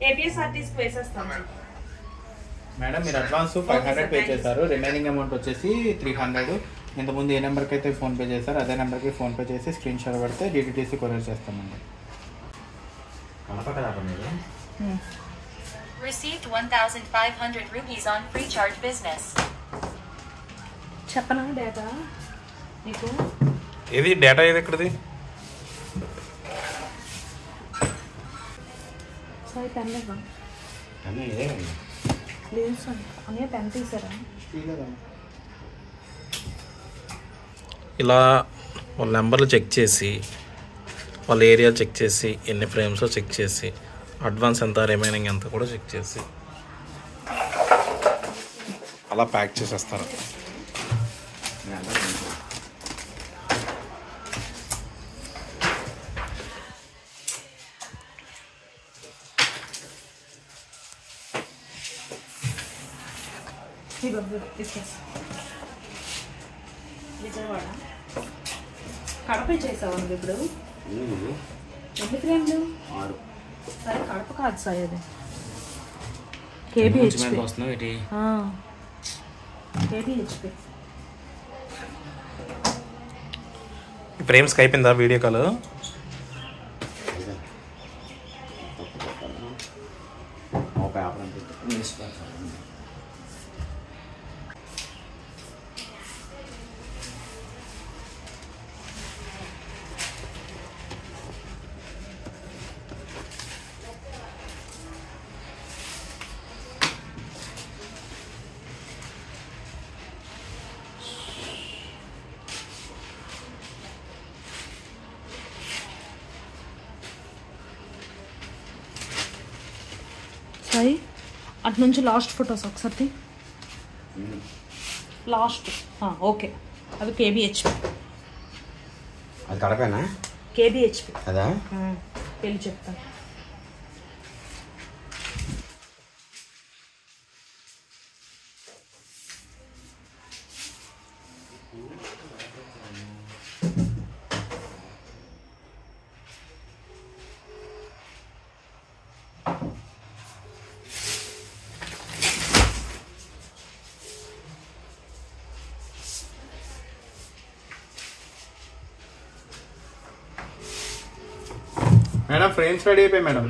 APSRTC వేసేస్తాం madam. మీరు advance 500 pay చేశారు, రిమైనింగ్ అమౌంట్ వచ్చేసి 300. ఇంతకుముందు ఏ నెంబర్కి అయితే ఫోన్పే చేశారో అదే నెంబర్కి ఫోన్పే చేసి స్క్రీన్ షాట్ పెడితే డిటిటీసీ కొరియర్ చేస్తామండి. Received 1,500 rupees on free charge business. చెప్పనా డేటా నీకు? ఏది డేటా ఏది ఎక్కడిది? సార్ పెన్ ఇవ్వండి. లేదు సార్ అన్నయ్య పెన్ తీసారా? ఇలా వాళ్ళ నెంబర్లు చెక్ చేసి వాళ్ళ ఏరియా చెక్ చేసి ఎన్ని ఫ్రేమ్స్ చెక్ చేసి అడ్వాన్స్ ఎంత రిమైనింగ్ ఎంత కూడా చెక్ చేసి అలా ప్యాక్ చేసేస్తారు. విజయవాడ కడప చేసావు ఇప్పుడు ఎన్ని ఫ్రేమ్లు? సరే కడప కాదు సార్ అది కేబీహెచ్పి. కేబీహెచ్పి ఫ్రేమ్స్కి అయిపోయిందా వీడియో కాల్? సాయి అటు నుంచి లాస్ట్ ఫొటోస్ ఒకసారి లాస్ట్. ఓకే అది కేబీహెచ్పి. అది కడపేనా? కేబీహెచ్పి అదా? పెళ్ళి చెప్తాను. మేడం ఫ్రేమ్స్ రెడీ అయిపోయి మేడం.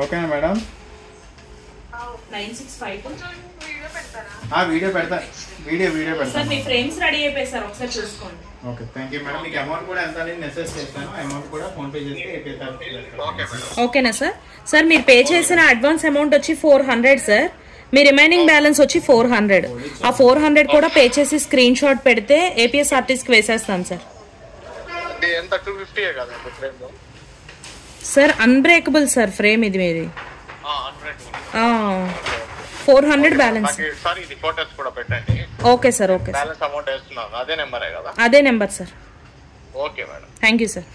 ఓకేనా మేడం? 9652 వీడియో పెడతా. వీడియో పెడతా సార్. మీ ఫ్రేమ్స్ రెడీ అయిపోయి సార్ ఒకసారి చూసుకోండి. Okay thank you madam. మీకు అమౌంట్ కూడా ఎంత అనేది మెసేజ్ చేస్తాను. అమౌంట్ కూడా ఫోన్పే చేస్తే ఓకేనా సార్? సార్ మీరు పే చేసిన అడ్వాన్స్ అమౌంట్ వచ్చి 400 సార్. మీ రిమైనింగ్ బ్యాలెన్స్ వచ్చి 400. ఆ 400 కూడా పే చేసి స్క్రీన్ షాట్ పెడితే ఏపీఎస్ఆర్టీసీకి వేసేస్తాను sir. Sir unbreakable sir frame ఇది మీది. 400 బ్యాలెన్స్. Okay sir. ఓకే అదే number sir. Thank you sir.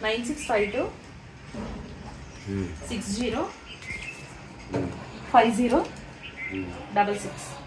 9652 60 50 66.